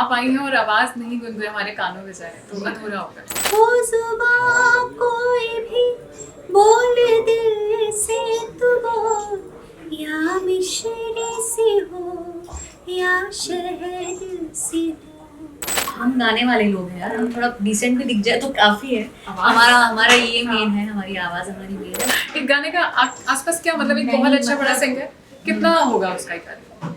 आप आई हैं और आवाज नहीं गुनगुनाए हमारे कानों में जाए तो अधूरा होगा। हो जुबां कोई भी बोल दिल से तू बोल, या मिश्री सी हो या शहद सी हो। हम गाने वाले लोग हैं यार, हम थोड़ा डिसेंट भी दिख जाए तो काफी है। हमारा ये मेन है, हमारी आवाज हमारी मेन है। एक गाने का आसपास क्या मतलब एक बहुत अच्छा बड़ा सिंगर कितना होगा उसका एक गाने?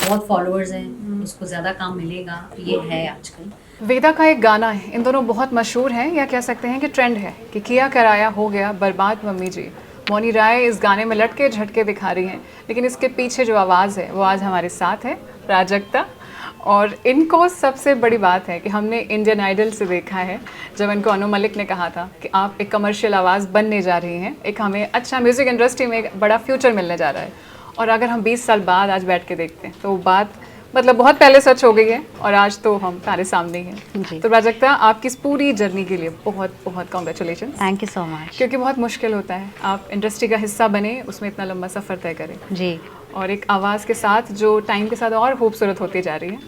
बहुत फॉलोअर्स हैं, उसको ज्यादा काम मिलेगा, ये है आजकल। वेदा का एक गाना है, इन दोनों बहुत मशहूर हैं या कह सकते हैं कि ट्रेंड है कि किया कराया हो गया बर्बाद मम्मी जी। मौनी राय इस गाने में लटके झटके दिखा रही हैं, लेकिन इसके पीछे जो आवाज़ है वो आज हमारे साथ है, प्राजक्ता। और इनको सबसे बड़ी बात है कि हमने इंडियन आइडल से देखा है, जब इनको अनु मलिक ने कहा था कि आप एक कमर्शियल आवाज़ बनने जा रही हैं, एक हमें अच्छा म्यूज़िक इंडस्ट्री में एक बड़ा फ्यूचर मिलने जा रहा है। और अगर हम 20 साल बाद आज बैठ के देखते हैं तो वो बात मतलब बहुत पहले सच हो गई है और आज तो हम सारे सामने ही हैं। तो प्राजक्ता, आपकी इस पूरी जर्नी के लिए बहुत बहुत congratulation. Thank you so much. क्योंकि बहुत मुश्किल होता है आप इंडस्ट्री का हिस्सा बने, उसमें इतना लंबा सफ़र तय करें जी, और एक आवाज़ के साथ जो टाइम के साथ और खूबसूरत होती जा रही है।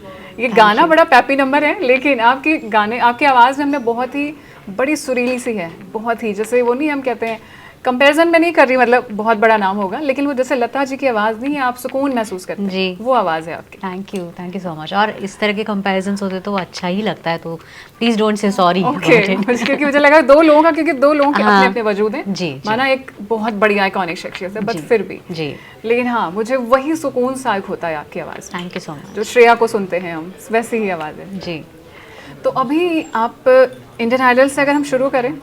ये गाना बड़ा पैपी नंबर है, लेकिन आपकी गाने आपकी आवाज़ में हमने बहुत ही बड़ी सुरीली सी है, बहुत ही जैसे वो नहीं हम कहते हैं, कंपैरिजन में नहीं कर रही, मतलब बहुत बड़ा नाम होगा, लेकिन वो जैसे लता जी की आवाज़ नहीं है, आप सुकून महसूस करते हैं जी, वो आवाज़ है आपकी। Thank you so much. और इस तरह के कंपैरिजंस होते तो अच्छा ही लगता है, तो please don't say sorry. Okay, क्योंकि मुझे लगा दो लोगों का, क्योंकि दो लोगों के अपने अपने वजूद हैं। जी, माना एक बहुत बड़ी आइकॉनिक शख्सियत है, बट फिर भी जी, लेकिन हाँ, मुझे वही सुकून सा एक होता है आपकी आवाज़ में, थैंक यू सो मच। जो श्रेया को सुनते हैं हम, वैसी ही आवाज़ है जी, तो अभी आप इंडियन आइडल से अगर हम शुरू करें,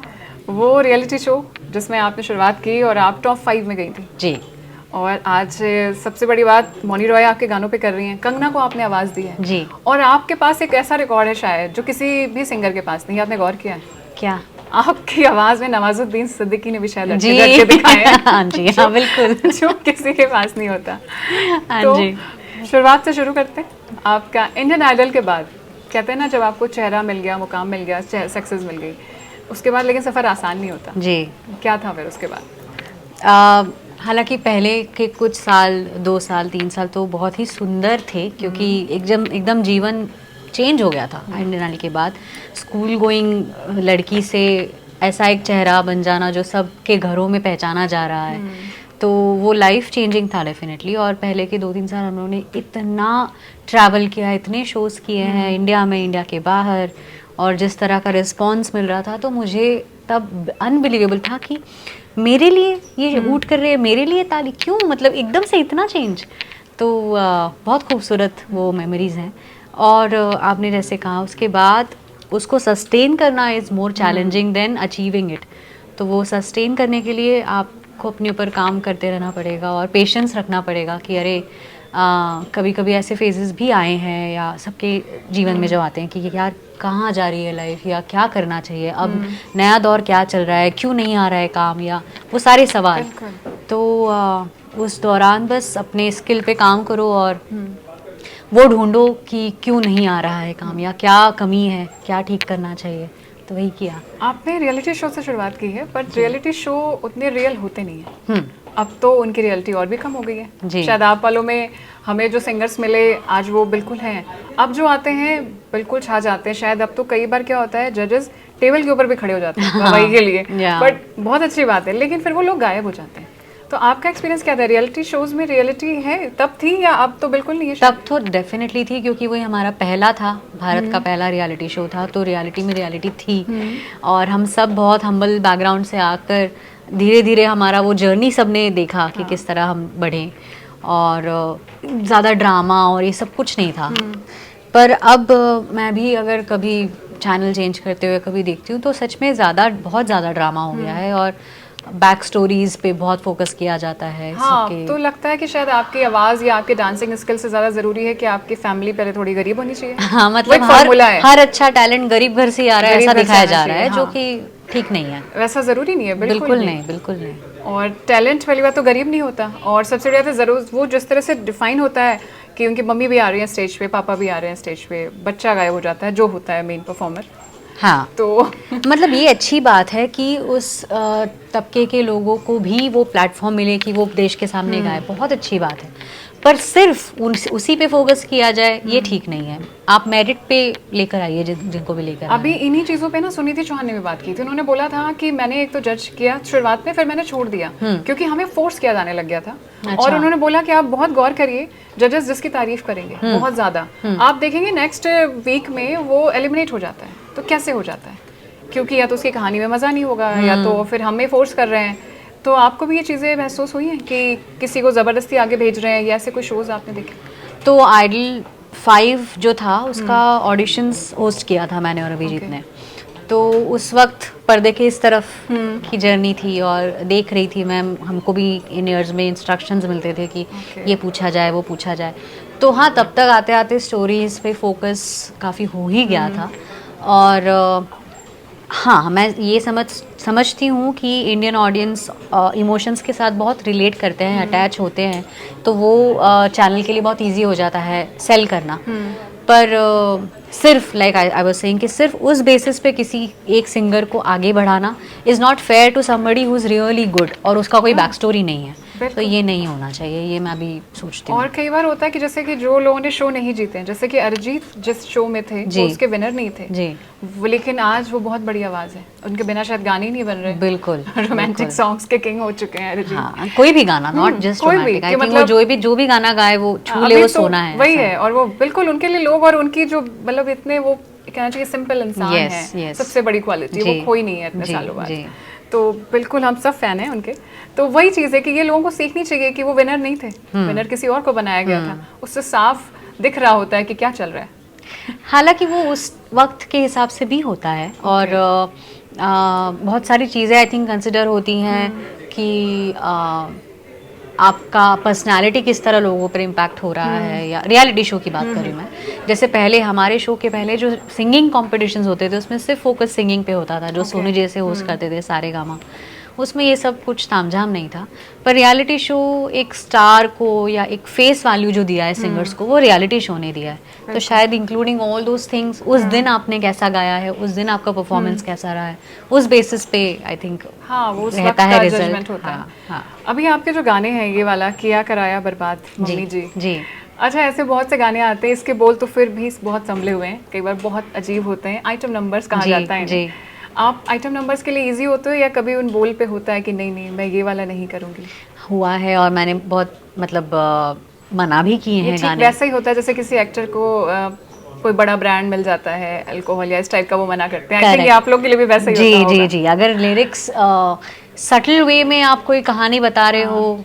वो रियलिटी शो जिसमें आपने शुरुआत की और आप टॉप 5 में गई थी जी, और आज सबसे बड़ी बात, मौनी रॉय आपके गानों पे कर रही हैं, कंगना को आपने आवाज़ दी है जी। और आपके पास एक ऐसा रिकॉर्ड है शायद जो किसी भी सिंगर के पास नहीं है। आपने गौर किया है क्या? आपकी आवाज़ में नवाजुद्दीन सिद्दीकी ने भी शायद जी, लटके दिखाए हैं। हाँ जी, हाँ बिल्कुल, जो किसी के पास नहीं होता। हाँ तो जी। शुरुआत से शुरू करते हैं। आपका इंडियन आइडल के बाद कहते हैं ना, जब आपको चेहरा मिल गया, मुकाम मिल गया, सक्सेस मिल गई, उसके बाद लेकिन सफ़र आसान नहीं होता। जी, क्या था फिर उसके बाद? हालांकि पहले के कुछ साल, 2 साल 3 साल तो बहुत ही सुंदर थे, क्योंकि एकदम जीवन चेंज हो गया था इंडियन आइडल के बाद। स्कूल गोइंग लड़की से ऐसा एक चेहरा बन जाना जो सबके घरों में पहचाना जा रहा है, तो वो लाइफ चेंजिंग था डेफिनेटली। और पहले के 2-3 साल हम लोगों ने इतना ट्रैवल किया, इतने शोज़ किए हैं इंडिया में, इंडिया के बाहर, और जिस तरह का रिस्पॉन्स मिल रहा था, तो मुझे तब अनबिलीवेबल था कि मेरे लिए ये हूट कर रहे हैं, मेरे लिए ताली क्यों, मतलब एकदम से इतना चेंज। तो बहुत खूबसूरत वो मेमोरीज हैं। और आपने जैसे कहा, उसके बाद उसको सस्टेन करना is more challenging than achieving it. तो वो सस्टेन करने के लिए आपको अपने ऊपर काम करते रहना पड़ेगा और पेशेंस रखना पड़ेगा कि अरे कभी कभी ऐसे फेजेस भी आए हैं, या सबके जीवन में जो आते हैं कि यार कहाँ जा रही है लाइफ, या क्या करना चाहिए, अब नया दौर क्या चल रहा है, क्यों नहीं आ रहा है काम, या वो सारे सवाल। तो उस दौरान बस अपने स्किल पे काम करो और वो ढूंढो कि क्यों नहीं आ रहा है काम, या क्या कमी है, क्या ठीक करना चाहिए, तो वही किया। आपने रियलिटी शो से शुरुआत की है, बट रियलिटी शो उतने रियल होते नहीं है। अब तो उनकी रियलिटी और भी कम हो गई है। शायद आप वालों में हमें जो सिंगर्स मिले आज वो बिल्कुल हैं, अब जो आते हैं बिल्कुल छा जाते हैं। शायद अब तो कई बार क्या होता है, जजेस टेबल के ऊपर भी खड़े हो जाते हैं गवाही के लिए, बट बहुत अच्छी बात है, लेकिन फिर वो लोग गायब हो जाते हैं। तो आपका एक्सपीरियंस क्या था? रियलिटी शोज में रियलिटी है तब थी या अब तो बिल्कुल नहीं है? तब तो डेफिनेटली थी, क्योंकि वही हमारा पहला था, भारत का पहला रियलिटी शो था, तो रियलिटी में रियलिटी थी। और हम सब बहुत हम्बल बैकग्राउंड से आकर धीरे धीरे हमारा वो जर्नी सबने देखा कि किस तरह हम बढ़े, और ज़्यादा ड्रामा और ये सब कुछ नहीं था। पर अब मैं भी अगर कभी चैनल चेंज करते हुए कभी देखती हूँ, तो सच में बहुत ज़्यादा ड्रामा हो गया है, और बैक स्टोरीज पे बहुत फोकस किया जाता है। हाँ, तो लगता है कि शायद आपकी आवाज़ या आपके डांसिंग स्किल से ज़्यादा ज़रूरी है कि आपकी फैमिली पहले थोड़ी गरीब होनी चाहिए। हाँ, मतलब हर अच्छा टैलेंट गरीब घर से आ रहा है, ऐसा दिखाया जा रहा है, जो कि ठीक नहीं है। वैसा ज़रूरी नहीं है, बिल्कुल नहीं, बिल्कुल नहीं। और टैलेंट वाली बात तो गरीब नहीं होता, और सबसे ज़्यादा ज़रूर वो जिस तरह से डिफाइन होता है कि उनकी मम्मी भी आ रही है स्टेज पे, पापा भी आ रहे हैं स्टेज पे, बच्चा गायब हो जाता है जो होता है मेन परफॉर्मर। हाँ, तो मतलब ये अच्छी बात है कि उस तबके के लोगों को भी वो प्लेटफॉर्म मिले कि वो देश के सामने गाए, बहुत अच्छी बात है। पर सिर्फ उसी पे फोकस किया जाए ये ठीक नहीं है। आप मेरिट पे लेकर आइए जिनको भी लेकर अभी इन्हीं चीज़ों पे ना सुनीति चौहान ने भी बात की थी। उन्होंने बोला था कि मैंने एक तो जज किया शुरुआत में, फिर मैंने छोड़ दिया क्योंकि हमें फोर्स किया जाने लग गया था। और उन्होंने बोला कि आप बहुत गौर करिए, जजेस जिसकी तारीफ करेंगे बहुत ज़्यादा, आप देखेंगे नेक्स्ट वीक में वो एलिमिनेट हो जाता है। तो कैसे हो जाता है? क्योंकि या तो उसकी कहानी में मज़ा नहीं होगा या तो फिर हमें फोर्स कर रहे हैं। तो आपको भी ये चीज़ें महसूस हुई हैं कि किसी को ज़बरदस्ती आगे भेज रहे हैं या ऐसे कोई शोज़ आपने देखे? तो आइडल 5 जो था उसका ऑडिशंस होस्ट किया था मैंने और अभिजीत ने। तो उस वक्त पर्दे के इस तरफ की जर्नी थी और देख रही थी मैं, हमको भी इन ईयर्स में इंस्ट्रक्शंस मिलते थे कि ये पूछा जाए वो पूछा जाए। तो हाँ, तब तक आते आते स्टोरीज पे फोकस काफ़ी हो ही गया था। और हाँ, मैं ये समझती हूँ कि इंडियन ऑडियंस इमोशंस के साथ बहुत रिलेट करते हैं, अटैच होते हैं, तो वो चैनल के लिए बहुत इजी हो जाता है सेल करना। पर सिर्फ लाइक आई वाज सेइंग कि सिर्फ उस बेसिस पे किसी एक सिंगर को आगे बढ़ाना is not fair to somebody who is really good और उसका कोई बैक स्टोरी नहीं है। तो ये नहीं होना चाहिए, ये मैं भी सोचती हूँ। और कई बार होता है कि जैसे कि जो लोगों ने शो नहीं जीते, जैसे कि अरिजीत जिस शो में थे वो उसके विनर नहीं थे जी, लेकिन आज वो बहुत बड़ी आवाज है, उनके बिना शायद गाने ही नहीं बन रहे। बिल्कुल रोमांटिक सॉन्ग्स के किंग हो चुके हैं अरिजीत। हाँ, कोई भी गाना, not just romantic, I think वो जो भी गाना गाए वो छू ले वो सोना है, वही है। और वो बिल्कुल उनके लिए लोग और उनकी जो मतलब इतने वो कहना चाहिए सिंपल इंसान है, सबसे बड़ी क्वालिटी वो खोई नहीं है इतने सालों बाद। तो बिल्कुल हम सब फैन हैं उनके। तो वही चीज़ है कि ये लोगों को सीखनी चाहिए कि वो विनर नहीं थे, विनर किसी और को बनाया गया था। उससे साफ दिख रहा होता है कि क्या चल रहा है। हालांकि वो उस वक्त के हिसाब से भी होता है और बहुत सारी चीज़ें आई थिंक कंसिडर होती हैं कि आपका पर्सनालिटी किस तरह लोगों पर इम्पैक्ट हो रहा है, या रियलिटी शो की बात कर रही हूँ मैं। जैसे पहले हमारे शो के पहले जो सिंगिंग कॉम्पिटिशन्स होते थे उसमें सिर्फ फोकस सिंगिंग पे होता था, जो सोनू जैसे होस्ट करते थे सारेगामा, उसमें ये सब कुछ तामझाम नहीं था। पर रियलिटी शो एक स्टार को या एक फेस वैल्यू जो दिया है सिंगर्स को, वो रियलिटी शो ने दिया है। तो शायद इंक्लूडिंग ऑल दोज थिंग्स, उस दिन आपने कैसा गाया है, उस दिन आपका परफॉर्मेंस कैसा रहा है, उस बेसिस पे आई थिंक रहता है रिजल्ट। हाँ। अभी आपके जो गाने हैं, ये वाला किया कराया बर्बाद मम्मी जी, अच्छा ऐसे बहुत से गाने आते हैं, इसके बोल तो फिर भी बहुत संभले हुए हैं, कई बार बहुत अजीब होते हैं, आइटम नंबर्स कहा जाता है। आप आइटम नंबर्स के लिए इजी होते हो या कभी उन बोल पे होता है कि नहीं नहीं मैं ये वाला नहीं करूँगी? हुआ है और मैंने बहुत मतलब मना भी किए हैं गाने। वैसा ही होता है जैसे किसी एक्टर को कोई बड़ा ब्रांड मिल जाता है अल्कोहल या इस टाइप का, वो मना करते हैं। आई थिंक आप लोग के लिए भी वैसा ही होता होगा। जी, अगर लिरिक्स सटल वे में आप कोई कहानी बता रहे हो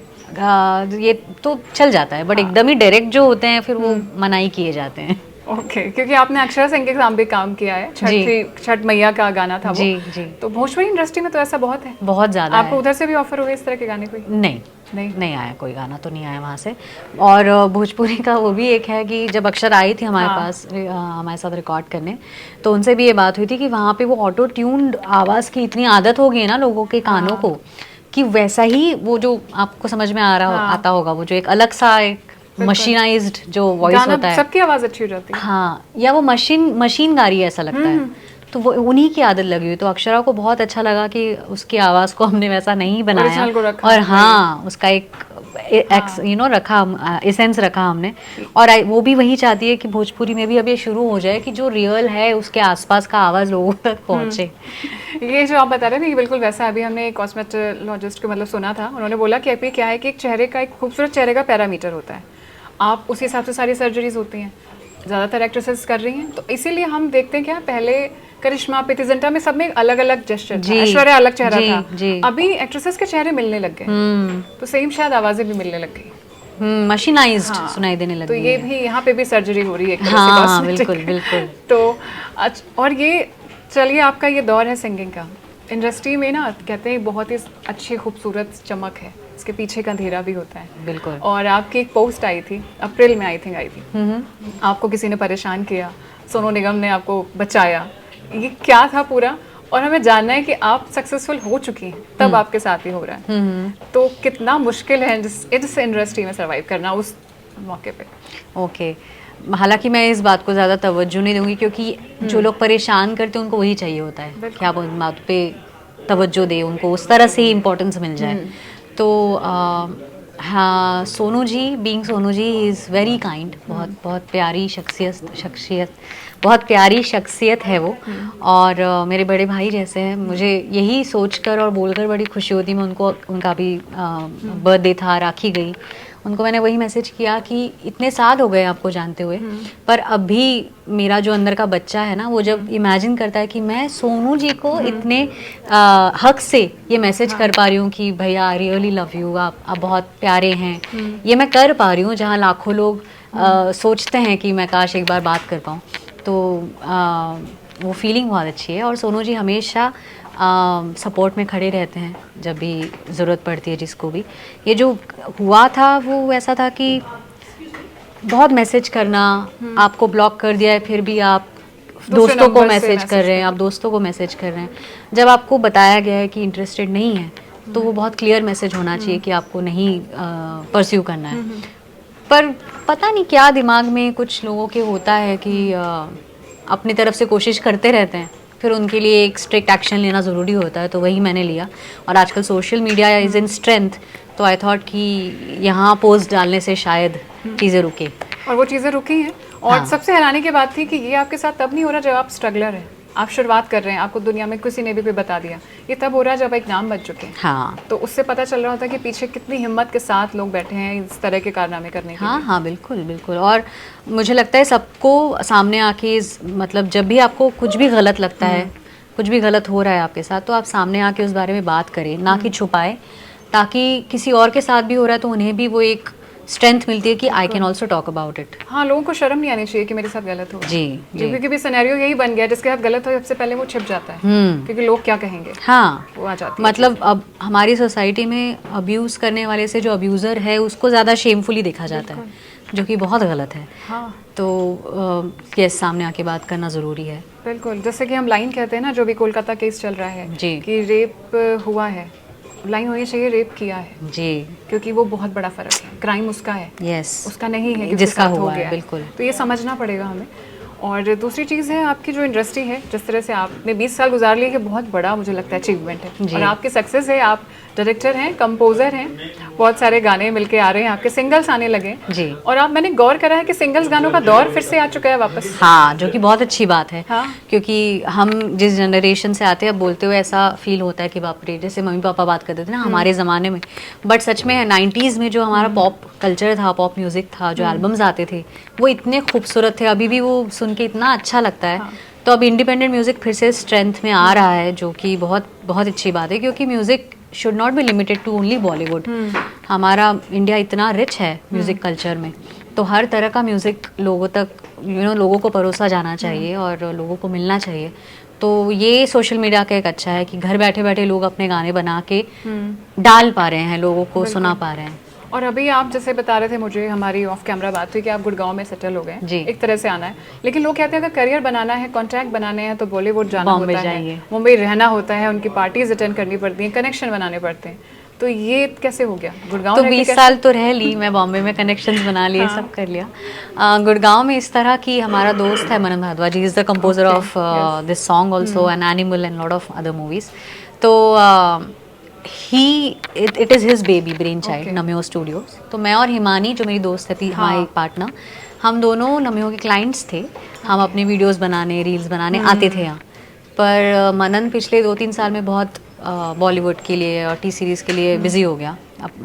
ये तो चल जाता है, बट एकदम ही डायरेक्ट जो होते हैं फिर वो मनाही किए जाते हैं। ओके, क्योंकि आपने अक्षरा सिंह के साथ भी काम किया है, छठ मैया का गाना था वो। जी। तो भोजपुरी इंडस्ट्री में तो ऐसा बहुत है, बहुत ज्यादा। आपको उधर से भी ऑफर हुए इस तरह के गाने? कोई नहीं आया, कोई गाना तो नहीं आया वहाँ से। और भोजपुरी का वो भी एक है कि जब अक्षर आई थी हमारे पास हमारे साथ रिकॉर्ड करने, तो उनसे भी ये बात हुई थी कि वहाँ पे वो ऑटो ट्यून्ड आवाज़ की इतनी आदत हो गई है ना लोगों के कानों को, कि वैसा ही वो जो आपको समझ में आता होगा, वो जो एक अलग सा एक मशीनाइज्ड जो वॉइस होता है, सबकी आवाज अच्छी हो जाती है। हाँ, या वो मशीन गा रही है ऐसा लगता है। तो वो उन्हीं की आदत लगी हुई। तो अक्षरा को बहुत अच्छा लगा कि उसकी आवाज को हमने वैसा नहीं बनाया और हाँ उसका एक रखा, एसेंस रखा हमने। और वो भी वही चाहती है कि भोजपुरी में भी अब ये शुरू हो जाए कि जो रियल है उसके आसपास का आवाज लोगों तक पहुंचे। ये जो आप बता रहे हैं ना, ये बिल्कुल वैसा। अभी हमने एक कॉस्मेटोलॉजिस्ट को मतलब सुना था, उन्होंने बोला कि अभी क्या है कि एक चेहरे का, एक खूबसूरत चेहरे का पैरामीटर होता है, आप उसी हिसाब से सारी सर्जरीज होती हैं, ज़्यादातर एक्ट्रेसेस कर रही हैं। तो इसीलिए हम देखते हैं क्या, पहले करिश्मा, प्रीति जिंटा में सब में अलग अलग जेस्चर था, ऐश्वर्या अलग चेहरा था। अभी एक्ट्रेसेस के चेहरे मिलने लग गए, तो सेम शायद आवाजें भी मिलने लग गई, मशीनाइज्ड सुनाई देने लगी। तो ये भी यहाँ पे भी सर्जरी हो रही है एक तरह से। हाँ, बिल्कुल। तो और ये चलिए, आपका ये दौर है सिंगिंग का, इंडस्ट्री में ना कहते हैं बहुत ही अच्छी खूबसूरत चमक है, इसके पीछे का अंधेरा भी होता है। बिल्कुल। और आपकी एक पोस्ट आई थी अप्रैल में, आई थी, आपको किसी ने परेशान किया, सोनू निगम ने आपको बचाया, ये क्या था पूरा? और हमें जानना है कि आप सक्सेसफुल हो चुकी हैं, तब आपके साथ ही हो रहा है, तो कितना मुश्किल है इस इंडस्ट्री में सर्वाइव करना उस मौके पे? ओके, हालांकि मैं इस बात को ज़्यादा तवज्जो नहीं दूंगी, क्योंकि जो लोग परेशान करते हैं उनको वही चाहिए होता है कि आप उन बात पे तवज्जो दें, उनको उस तरह से ही इम्पोर्टेंस मिल जाए। तो हाँ, Sonu ji, being Sonu ji is very kind, बहुत बहुत प्यारी शख्सियत बहुत प्यारी शख्सियत है वो। और मेरे बड़े भाई जैसे हैं। मुझे यही सोचकर और बोलकर बड़ी खुशी होती। मैं उनको, उनका भी बर्थडे था, राखी गई, उनको मैंने वही मैसेज किया कि इतने साल हो गए आपको जानते हुए, पर अभी मेरा जो अंदर का बच्चा है ना, वो जब इमेजिन करता है कि मैं सोनू जी को इतने हक से ये मैसेज कर पा रही हूँ कि भैया आई रियली लव यू, आप बहुत प्यारे हैं, ये मैं कर पा रही हूँ जहाँ लाखों लोग सोचते हैं कि मैं काश एक बार बात कर पाऊँ, तो वो फीलिंग बहुत अच्छी है। और सोनू जी हमेशा सपोर्ट में खड़े रहते हैं जब भी ज़रूरत पड़ती है जिसको भी। ये जो हुआ था वो ऐसा था कि बहुत मैसेज करना, आपको ब्लॉक कर दिया है फिर भी आप दोस्तों को मैसेज कर रहे हैं, आप दोस्तों को मैसेज कर रहे हैं। जब आपको बताया गया है कि इंटरेस्टेड नहीं है तो वो बहुत क्लियर मैसेज होना चाहिए कि आपको नहीं परस्यू करना है। पर पता नहीं क्या दिमाग में कुछ लोगों के होता है कि अपनी तरफ से कोशिश करते रहते हैं, फिर उनके लिए एक स्ट्रिक्ट एक्शन लेना ज़रूरी होता है, तो वही मैंने लिया। और आजकल social media is in strength, तो आई थॉट कि यहाँ पोस्ट डालने से शायद चीज़ें रुके, और वो चीज़ें रुकी हैं। और हाँ। सबसे हैरानी की बात थी कि ये आपके साथ तब नहीं हो रहा जब आप स्ट्रगलर हैं, आप शुरुआत कर रहे हैं, आपको दुनिया में किसी ने भी बता दिया। ये तब हो रहा है जब एक नाम बन चुके हैं। हाँ तो उससे पता चल रहा होता है कि पीछे कितनी हिम्मत के साथ लोग बैठे हैं इस तरह के कारनामे करने के हाँ लिए। हाँ, बिल्कुल बिल्कुल। और मुझे लगता है सबको सामने आके मतलब जब भी आपको कुछ भी गलत लगता है, कुछ भी गलत हो रहा है आपके साथ, तो आप सामने आके उस बारे में बात करें, ना कि छुपाए, ताकि किसी और के साथ भी हो रहा है तो उन्हें भी वो एक स्ट्रेंथ मिलती है कि I can also talk about it. हाँ, लोगों को शर्म नहीं आनी चाहिए कि मेरे साथ गलत हो। जी जी। क्योंकि भी सिनेरियो यही बन गया, जिसके साथ गलत हो सबसे पहले वो छिप जाता है, क्योंकि लोग क्या कहेंगे। हाँ, वो आ जाती है मतलब अब हमारी सोसाइटी में अब्यूज़ करने वाले से जो अब्यूज़र है उसको ज़्यादा शेमफुली देखा जाता है, जो कि बहुत गलत है। हाँ तो ये सामने आके बात करना ज़रूरी है। बिल्कुल, जैसे कि हम लाइन कहते हैं ना, जो भी कोलकाता केस चल रहा है जी। कि रेप हुआ है, लाइन होनी चाहिए रेप किया है, जी, क्योंकि वो बहुत बड़ा फर्क है। क्राइम उसका है, यस, उसका नहीं है कि जिसका उसके साथ हो हुआ है, गया बिल्कुल। तो ये समझना पड़ेगा हमें। और दूसरी चीज़ है आपकी जो इंडस्ट्री है, जिस तरह से आपने 20 साल गुजार लिए, कि बहुत बड़ा मुझे लगता है अचीवमेंट है। जी। और आपकी सक्सेस है, आप डायरेक्टर हैं, कंपोजर हैं, बहुत सारे गाने मिलके आ रहे हैं, आपके सिंगल्स आने लगे जी। और आप, मैंने गौर करा है कि सिंगल्स गानों का दौर फिर से आ चुका है वापस। हाँ, जो कि बहुत अच्छी बात है। हाँ। क्योंकि हम जिस जनरेशन से आते हैं, अब बोलते हुए ऐसा फील होता है कि बाप रे, जैसे मम्मी पापा बात करते थे ना हमारे ज़माने में, बट सच में 90s में जो हमारा पॉप कल्चर था, पॉप म्यूज़िक था, जो एल्बम्स आते थे वो इतने खूबसूरत थे, अभी भी वो सुन के इतना अच्छा लगता है। तो अब इंडिपेंडेंट म्यूज़िक फिर से स्ट्रेंथ में आ रहा है, जो कि बहुत बहुत अच्छी बात है, क्योंकि music should not be limited to only Bollywood. हमारा इंडिया इतना रिच है म्यूज़िक कल्चर में, तो हर तरह का म्यूज़िक लोगों तक लोगों को परोसा जाना चाहिए और लोगों को मिलना चाहिए। तो ये सोशल मीडिया का एक अच्छा है कि घर बैठे बैठे लोग अपने गाने बना के डाल पा रहे हैं, लोगों को सुना पा रहे हैं। और अभी आप जैसे बता रहे थे, मुझे हमारी ऑफ कैमरा बात हुई कि आप गुड़गांव में सेटल हो गए जी। एक तरह से आना है, लेकिन लोग कहते हैं अगर करियर बनाना है, कॉन्ट्रैक्ट बनाने हैं तो बॉलीवुड जाना बॉम्बे होता जाइए। है, मुंबई रहना होता है, उनकी पार्टीज अटेंड करनी पड़ती हैं, कनेक्शन बनाने पड़ते हैं। तो ये कैसे हो गया? गुड़गांव तो रह के 20 कैसे? साल तो रह ली मैं बॉम्बे में, कनेक्शंस बना लिए, सब कर लिया। गुड़गांव में इस तरह की हमारा दोस्त है Manan Bhardwaj, is the composer of this song also and Animal and lot of other movies. तो it is his baby brain child, Namyoh studios. तो मैं और हिमानी जो मेरी दोस्त है, हमारी पार्टनर, हम दोनों नम्यो के क्लाइंट्स थे। हम अपने वीडियोस बनाने, रील्स बनाने आते थे यहाँ पर। मनन पिछले 2-3 साल में बहुत बॉलीवुड के लिए और टी सीरीज़ के लिए बिजी हो गया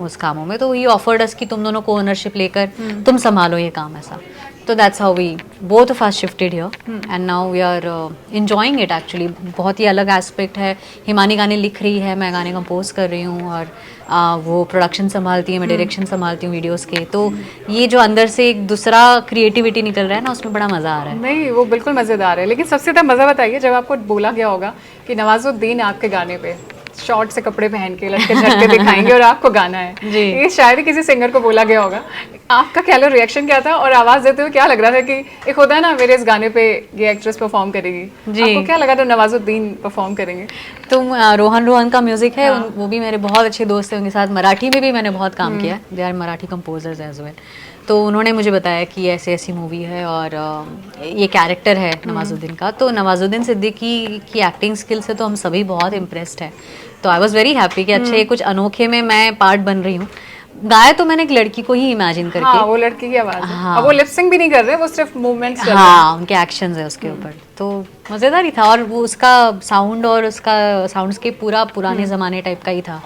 उस कामों में, तो ही ऑफर्ड अस कि तुम दोनों को ओनरशिप लेकर तुम संभालो ये काम ऐसा। तो that's how we both of us shifted here and now we are enjoying it actually. बहुत ही अलग एस्पेक्ट है। हिमानी गाने लिख रही है, मैं गाने कंपोज कर रही हूँ, और वो प्रोडक्शन संभालती है, मैं डायरेक्शन संभालती हूँ वीडियोस के। तो ये जो अंदर से एक दूसरा क्रिएटिविटी निकल रहा है ना, उसमें बड़ा मज़ा आ रहा है। नहीं, वो बिल्कुल मज़ेदार है। लेकिन सबसे ज़्यादा मज़ा बताइए जब आपको बोला गया होगा कि नवाजुद्दीन आपके गाने पे शॉर्ट से कपड़े पहन के लटके झटके दिखाएंगे और आपको गाना है। जी। ये शायद ही किसी सिंगर को बोला गया होगा। आपका क्या रिएक्शन क्या था, और आवाज़ देते हुए क्या लग रहा था कि एक होता है ना मेरे इस गाने पे ये एक्ट्रेस परफॉर्म करेगी, जी। आपको क्या लगा था नवाजुद्दीन परफॉर्म करेंगे? तो रोहन रोहन का म्यूजिक है, वो भी मेरे बहुत अच्छे दोस्त हैं, उनके साथ मराठी में भी मैंने बहुत काम किया है, they are Marathi composers as well. तो उन्होंने मुझे बताया कि ऐसी ऐसी मूवी है और ये कैरेक्टर है नवाजुद्दीन का। तो नवाजुद्दीन सिद्दीकी की एक्टिंग स्किल से तो हम सभी बहुत इम्प्रेस्ड हैं। तो आई वॉज वेरी हैप्पी कि अच्छा ये कुछ अनोखे में मैं पार्ट बन रही हूँ। गाया तो मैंने एक लड़की को ही इमेजिन करके। हाँ, वो लड़की की आवाज है। हाँ। अब वो लिपसिंग भी नहीं कर रहे, वो सिर्फ मूवमेंट्स कर रहे हाँ, उनके एक्शंस है उसके ऊपर, तो मज़ेदार ही था। और वो उसका साउंड और उसका साउंडस्केप पूरा पुराने ज़माने टाइप का ही था,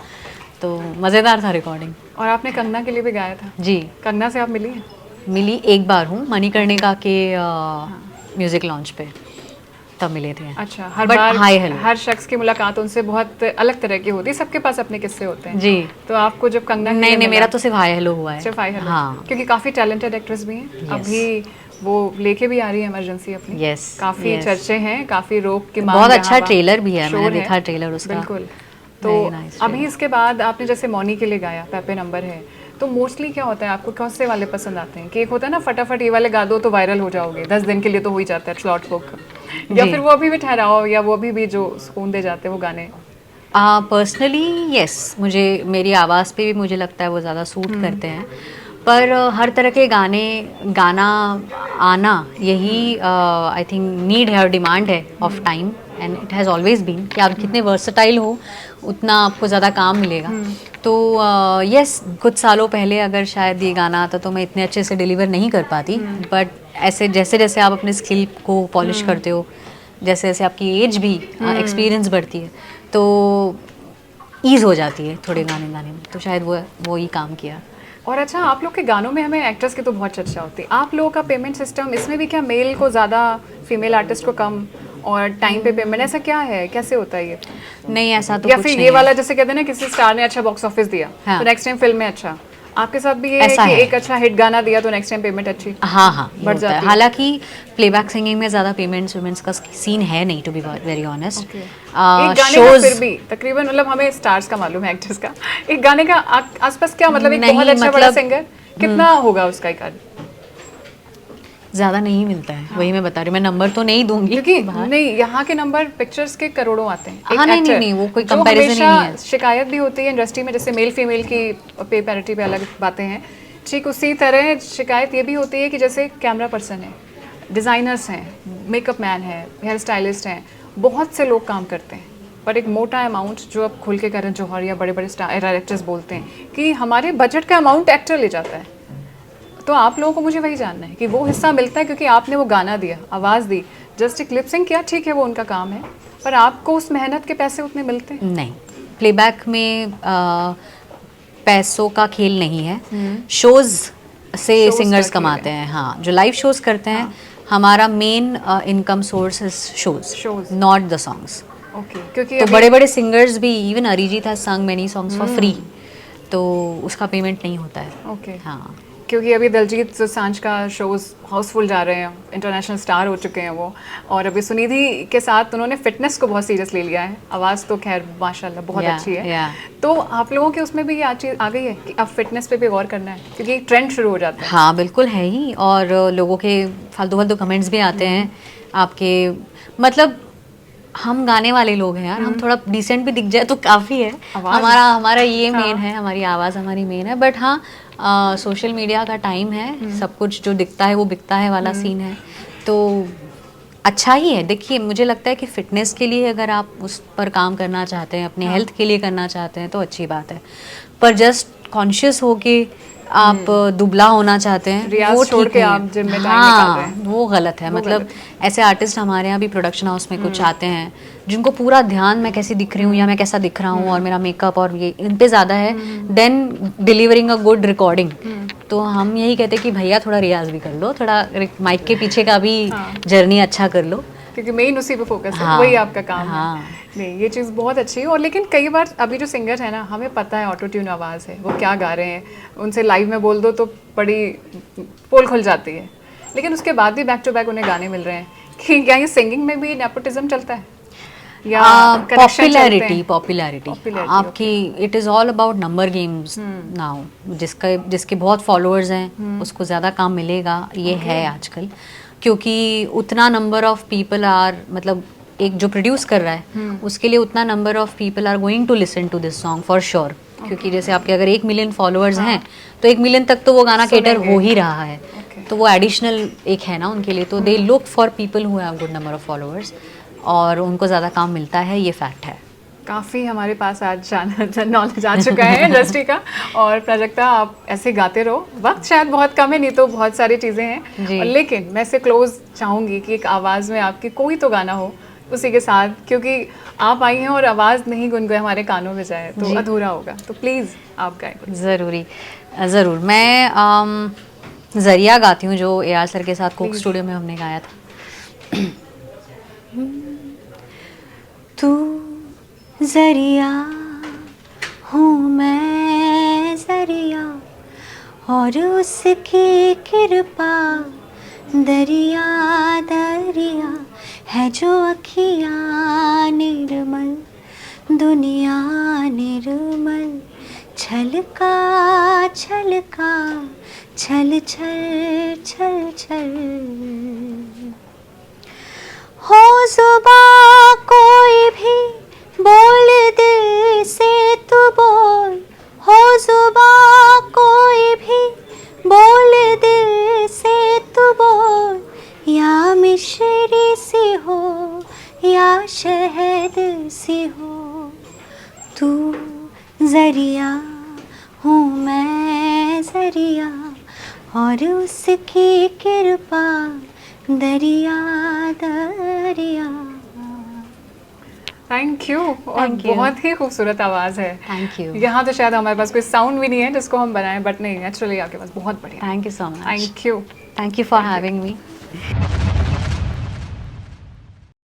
तो मज़ेदार था रिकॉर्डिंग। हैं। और आपने कंगना के लिए भी गाया था। जी, कंगना से आप मिली हैं? मिली एक बार हूँ, मणिकर्णिका के म्यूज़िक लॉन्च पे, तब मिले थे। अच्छा, हर But बार हाय हेलो। हर शख्स की मुलाकात उनसे बहुत अलग तरह की होती है, सबके पास अपने किस्से होते हैं। जी, तो आपको जब कंगना के नहीं लिए नहीं, मिला, मेरा तो सिर्फ हाय हेलो हुआ है। सिर्फ हाय हेलो, हाँ, क्योंकि काफी टैलेंटेड एक्ट्रेस भी हैं। अभी वो लेके भी आ रही है इमरजेंसी अपनी। यस, काफी चर्चे हैं, काफी रोक की मांग बहुत यहाँ अच्छा वहाँ, ट्रेलर भी है, शोर मैंने देखा ट्रेलर उसका। बिल्कुल। तो Very nice अभी trailer। इसके बाद आपने जैसे मौनी के लिए गाया, पेपे नंबर है, तो मोस्टली क्या होता है, आपको कौन से वाले पसंद आते हैं? कि एक होता है ना फटाफट ये वाले गा दो तो वायरल हो जाओगे, 10 दिन के लिए तो हो ही जाता है स्लॉट बुक, या जी। फिर वो अभी भी ठहराओ, या वो अभी भी जो सुकून दे जाते हैं वो गाने? पर्सनली यस, मुझे मेरी आवाज़ पे भी मुझे लगता है वो ज़्यादा सूट करते हैं, पर हर तरह के गाना आना यही आई थिंक नीड है और डिमांड है of time, and it has always been कि आप कितने वर्सटाइल हो उतना आपको ज़्यादा काम मिलेगा। तो यस, कुछ सालों पहले अगर शायद ये गाना आता तो मैं इतने अच्छे से डिलीवर नहीं कर पाती, बट ऐसे जैसे जैसे आप अपने स्किल को पॉलिश करते हो, जैसे जैसे आपकी एज भी एक्सपीरियंस बढ़ती है, तो ईज़ हो जाती है थोड़े गाने गाने में, तो शायद वो ही काम किया। और अच्छा, आप लोग के गानों में हमें एक्टर्स की तो बहुत चर्चा होती है, आप लोगों का पेमेंट सिस्टम इसमें भी क्या मेल को ज़्यादा, फीमेल आर्टिस्ट को कम, और टाइम पे पेमेंट, ऐसा क्या है, कैसे होता है ये? नहीं, ऐसा तो या कुछ फिर नहीं ये है। वाला जैसे कहते हैं ना, किसी स्टार ने अच्छा बॉक्स ऑफिस दिया हाँ। तो नेक्स्ट टाइम फिल्म में अच्छा, आपके साथ भी ये है ऐसा कि है। एक अच्छा हिट गाना दिया तो नेक्स्ट टाइम पेमेंट अच्छी हाँ हाँ, ये बढ़ होता है। जाती है? हालांकि प्लेबैक सिंगिंग में ज़्यादा पेमेंट्स वेमेंट्स का सीन है नहीं, to be very honest. Okay. एक गाने का फिर भी तकरीबन, मतलब हमें स्टार्स का मालूम है, एक्टर्स का, एक गाने का आसपास क्या मतलब, एक नहीं, बहुत अच्छा बड़ा मतलब सिंगर कितना होगा उसका एक आध? ज़्यादा नहीं मिलता है, वही मैं बता रही हूँ, मैं नंबर तो नहीं दूंगी क्योंकि बाहर। नहीं, यहाँ के नंबर पिक्चर्स के करोड़ों आते हैं। एक हाँ, नहीं, actor, नहीं, वो कोई जो comparison ही हमेशा नहीं है। शिकायत भी होती है इंडस्ट्री में, जैसे मेल फीमेल की पे पैरिटी पे अलग बातें हैं, ठीक उसी तरह शिकायत ये भी होती है कि जैसे कैमरा पर्सन है, डिज़ाइनर्स हैं, मेकअप मैन है, हेयर स्टाइलिस्ट हैं, बहुत से लोग काम करते हैं, पर एक मोटा अमाउंट, जो अब खुल के करण जौहर या बड़े बड़े स्टार डायरेक्टर्स बोलते हैं कि हमारे बजट का अमाउंट एक्टर ले जाता है। तो आप लोगों को मुझे वही जानना है कि वो हिस्सा मिलता है, क्योंकि आपने वो गाना दिया, आवाज़ दी, जस्ट एक लिपसिंग किया, ठीक है वो उनका काम है, पर आपको उस मेहनत के पैसे उतने मिलते हैं? नहीं, प्लेबैक में पैसों का खेल नहीं है, शोज से Shows सिंगर्स का खेल कमाते हैं। हाँ, जो लाइव शोज करते हैं, हमारा main income source is Shows। Shows, not the songs. Okay, क्योंकि तो अभी बड़े बड़े सिंगर्स भी, इवन अरिजीत हैज संग मेनी सॉन्ग्स फॉर फ्री, तो उसका पेमेंट नहीं होता है। ओके, हाँ, क्योंकि अभी दिलजीत दोसांझ का शोज हाउसफुल जा रहे हैं, इंटरनेशनल स्टार हो चुके हैं वो, और अभी सुनिधि के साथ उन्होंने फिटनेस को बहुत सीरियस ले लिया है, आवाज़ तो खैर माशाल्लाह बहुत Yeah, अच्छी है। yeah। तो आप लोगों के उसमें भी ये चीज़ आ गई है कि अब फिटनेस पे भी गौर करना है, क्योंकि ट्रेंड शुरू हो जाता है। हाँ, बिल्कुल है ही, और लोगों के फालतू फालतू कमेंट्स भी आते हैं आपके, मतलब हम गाने वाले लोग हैं यार, हम थोड़ा डिसेंट भी दिख जाए तो काफ़ी है। हमारा ये मेन है, हमारी आवाज़ हमारी मेन है, बट हाँ, सोशल मीडिया का टाइम है, सब कुछ जो दिखता है वो बिकता है वाला सीन है, तो अच्छा ही है। देखिए, मुझे लगता है कि फ़िटनेस के लिए अगर आप उस पर काम करना चाहते हैं, अपने हेल्थ के लिए करना चाहते हैं, तो अच्छी बात है, पर जस्ट कॉन्शियस होके आप दुबला होना चाहते हैं, रियाज वो छोड़ ठीक के नहीं आप है। जिम में टाइम निकाल रहे हाँ, हैं, वो गलत है। वो मतलब गलत ऐसे आर्टिस्ट हमारे यहाँ भी प्रोडक्शन हाउस में कुछ आते हैं जिनको पूरा ध्यान मैं कैसी दिख रही हूँ या मैं कैसा दिख रहा हूँ और मेरा मेकअप और ये इन पे ज़्यादा है than delivering a good recording. तो हम यही कहते हैं कि भैया थोड़ा रियाज भी कर लो, थोड़ा माइक के पीछे का भी जर्नी अच्छा कर लो, क्योंकि मेन उसी पे फोकस है, हाँ, वही आपका काम हाँ। है। नहीं, ये चीज़ बहुत अच्छी है। और लेकिन कई बार अभी जो सिंगर है ना, हमें पता है ऑटो ट्यून आवाज़ है, वो क्या गा रहे हैं, उनसे लाइव में बोल दो तो बड़ी पोल खुल जाती है, लेकिन उसके बाद भी बैक टू बैक उन्हें गाने मिल रहे हैं। कि क्या ये सिंगिंग में भी नेपोटिज्म चलता है या पॉपुलैरिटी आपकी, it is all about number games now. जिसके बहुत फॉलोअर्स हैं उसको ज़्यादा काम मिलेगा, ये है आजकल, क्योंकि उतना नंबर ऑफ पीपल आर, मतलब एक जो प्रोड्यूस कर रहा है उसके लिए उतना number of people are going to listen to this song for sure, क्योंकि जैसे आपके अगर 1 मिलियन फॉलोअर्स हैं तो 1 मिलियन तक तो वो गाना केटर हो ही रहा है, तो वो एडिशनल एक है ना उनके लिए, तो they look for people who have good number of followers और उनको ज़्यादा काम मिलता है, ये फैक्ट है। काफ़ी हमारे पास आज नॉलेज आ चुका है इंडस्ट्री का। और प्राजक्ता, आप ऐसे गाते रहो, वक्त शायद बहुत कम है, नहीं तो बहुत सारी चीज़ें हैं जी। और लेकिन मैं से क्लोज चाहूँगी कि एक आवाज़ में आपकी कोई तो गाना हो उसी के साथ, क्योंकि आप आई हैं और आवाज़ नहीं गुनगुनाए हमारे कानों में जाए तो अधूरा होगा। तो प्लीज़ आप गाएं कुछ। ज़रूर मैं ज़रिया गाती हूँ, जो AR सर के साथ कोक स्टूडियो में हमने गाया था। तू ज़रिया हूँ मैं ज़रिया, और उसकी कृपा दरिया दरिया है, जो अखियाँ निर्मल दुनिया निर्मल, छलका छलका छल छल छल छल। हो जुबां कोई भी बोल दिल से तू बोल, हो जुबां कोई भी बोल दिल से तू बोल, या मिश्री सी हो या शहद सी हो, तू ज़रिया हूँ मैं ज़रिया, और उसकी कृपा दरिया दरिया। Thank you. और Thank you. बहुत ही खूबसूरत आवाज़ है। Thank you. यहाँ तो शायद हमारे पास कोई साउंड भी नहीं है जिसको हम बनाएं, बट नहीं, नेचुरली आपके पास बहुत बढ़िया। Thank you so much. Thank you. Thank you for having me.